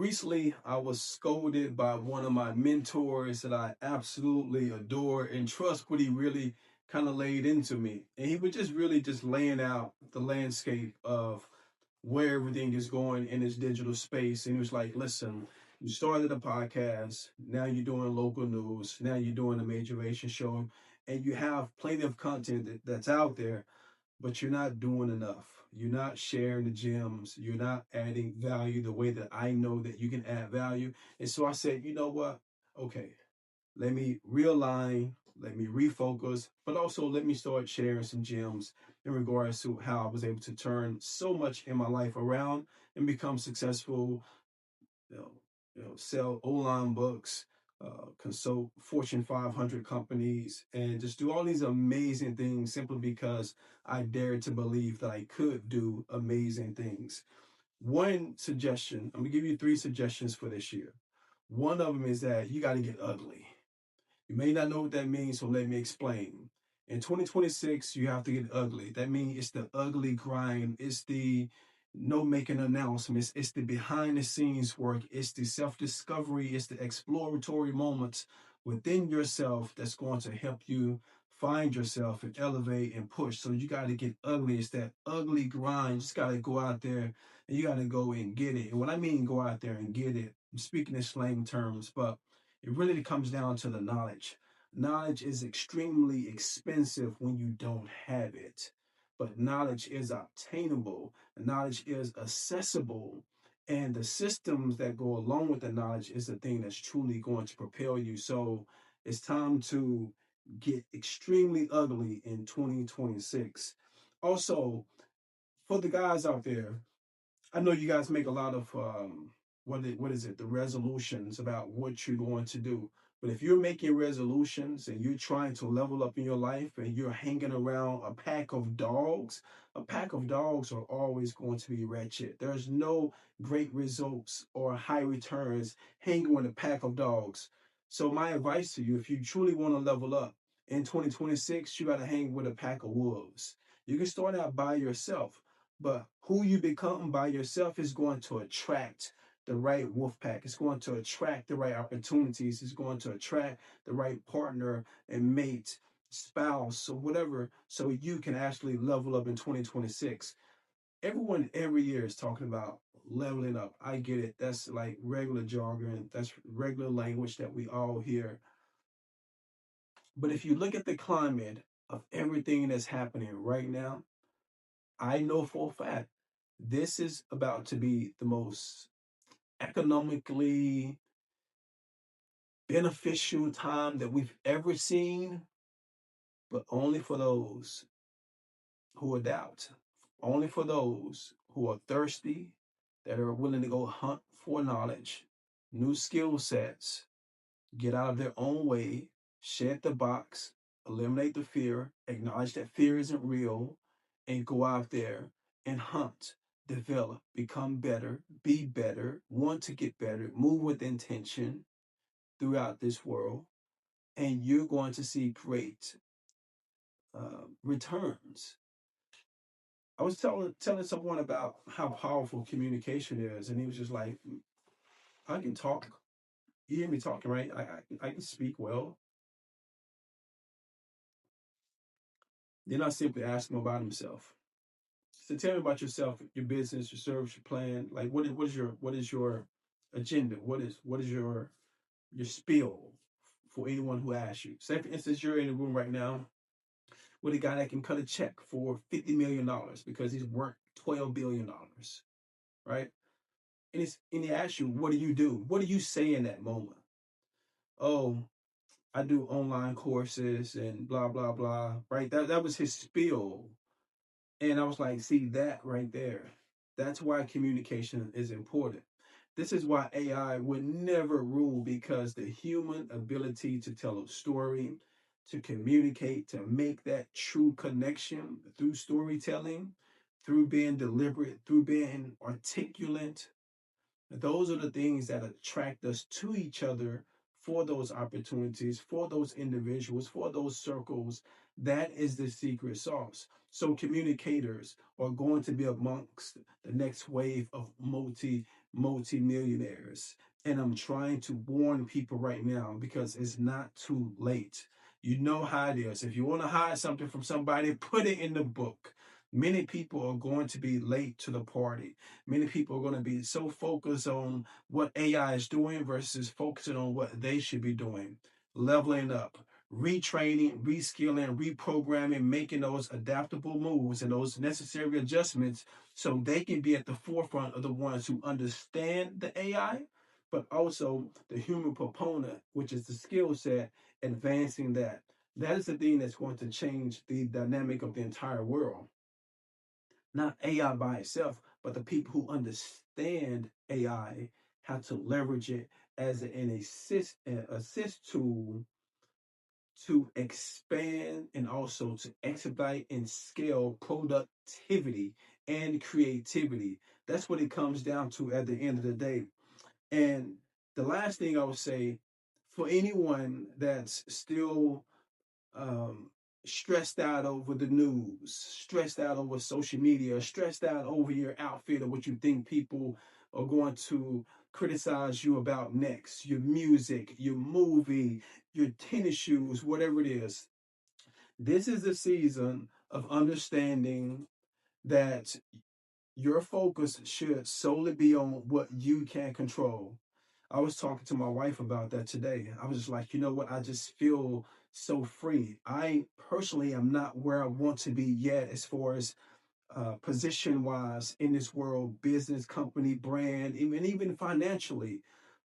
recently I was scolded by one of my mentors that I absolutely adore and trust what he really kind of laid into me. And he was just really just laying out the landscape of where everything is going in this digital space. And he was like, listen, you started a podcast, now you're doing local news, now you're doing a major radio show, and you have plenty of content that's out there, but you're not doing enough. You're not sharing the gems. You're not adding value the way that I know that you can add value. And so I said, you know what? Okay, let me realign, let me refocus, but also let me start sharing some gems in regards to how I was able to turn so much in my life around and become successful, you know, sell online books, consult Fortune 500 companies, and just do all these amazing things simply because I dared to believe that I could do amazing things. One suggestion, I'm gonna give you three suggestions for this year. One of them is that you got to get ugly. You may not know what that means, so let me explain. In 2026, you have to get ugly. That means it's the ugly grind, it's the no making announcements, it's the behind the scenes work, it's the self discovery, it's the exploratory moments within yourself that's going to help you find yourself and elevate and push. So you got to get ugly. It's that ugly grind. You just got to go out there and you got to go and get it. And when I mean go out there and get it, I'm speaking in slang terms, but it really comes down to the knowledge. Knowledge is extremely expensive when you don't have it, but knowledge is obtainable, knowledge is accessible, and the systems that go along with the knowledge is the thing that's truly going to propel you. So it's time to get extremely ugly in 2026. Also, for the guys out there, I know you guys make a lot of what is it, the resolutions about what you're going to do. But if you're making resolutions and you're trying to level up in your life and you're hanging around a pack of dogs are always going to be wretched. There's no great results or high returns hanging with a pack of dogs. So my advice to you, if you truly want to level up in 2026, you got to hang with a pack of wolves. You can start out by yourself, but who you become by yourself is going to attract the right wolf pack. It's going to attract the right opportunities. It's going to attract the right partner and mate, spouse, or whatever, so you can actually level up in 2026. Everyone every year is talking about leveling up. I get it. That's like regular jargon. That's regular language that we all hear. But if you look at the climate of everything that's happening right now, I know for a fact this is about to be the most economically beneficial time that we've ever seen, but only for those who are doubt, only for those who are thirsty, that are willing to go hunt for knowledge, new skill sets, get out of their own way, shed the box, eliminate the fear, acknowledge that fear isn't real, and go out there and hunt, develop, become better, want to get better, move with intention throughout this world, and you're going to see great returns. I was telling someone about how powerful communication is, and he was just like, "I can talk. You hear me talking, right? I can speak well." Then I simply asked him about himself. So tell me about yourself, your business, your service, your plan. Like what is your agenda? What is your spiel for anyone who asks you? Say for instance, you're in a room right now with a guy that can cut a check for $50 million because he's worth $12 billion, right? And he asks you, what do you do? What do you say in that moment? Oh, I do online courses and blah blah blah. Right? That was his spiel. And I was like, see that right there. That's why communication is important. This is why AI would never rule, because the human ability to tell a story, to communicate, to make that true connection through storytelling, through being deliberate, through being articulate, those are the things that attract us to each other for those opportunities, for those individuals, for those circles. That is the secret sauce. So communicators are going to be amongst the next wave of multi multimillionaires. And I'm trying to warn people right now because it's not too late. You know how it is. If you want to hide something from somebody, put it in the book. Many people are going to be late to the party. Many people are going to be so focused on what AI is doing versus focusing on what they should be doing. Leveling up, retraining, reskilling, reprogramming, making those adaptable moves and those necessary adjustments so they can be at the forefront of the ones who understand the AI, but also the human proponent, which is the skill set, advancing that. That is the thing that's going to change the dynamic of the entire world. Not AI by itself, but the people who understand AI have to leverage it as an assist tool to expand and also to expedite and scale productivity and creativity. That's what it comes down to at the end of the day. And the last thing I would say, for anyone that's still um, stressed out over the news, stressed out over social media, stressed out over your outfit or what you think people are going to criticize you about next, your music, your movie, your tennis shoes, whatever it is. This is the season of understanding that your focus should solely be on what you can control. I was talking to my wife about that today. I was just like, you know what? I just feel so free. I personally am not where I want to be yet as far as position wise in this world, business, company, brand, even financially.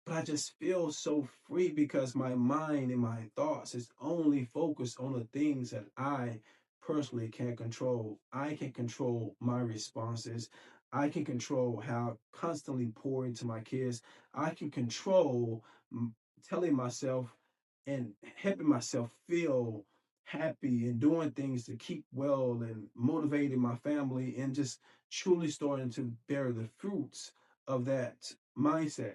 But I just feel so free because my mind and my thoughts is only focused on the things that I personally can control. I can control my responses. I can control how I constantly pour into my kids. I can control telling myself and helping myself feel happy and doing things to keep well and motivating my family and just truly starting to bear the fruits of that mindset.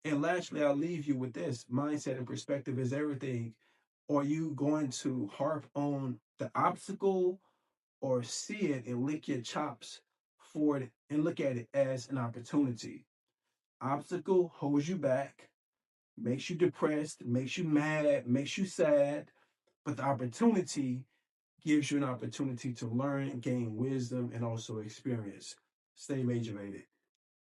And lastly, I'll leave you with this: mindset and perspective is everything. Are you going to harp on the obstacle or see it and lick your chops for it and look at it as an opportunity? Obstacle holds you back, makes you depressed, makes you mad, makes you sad, but the opportunity gives you an opportunity to learn, gain wisdom, and also experience. Stay motivated.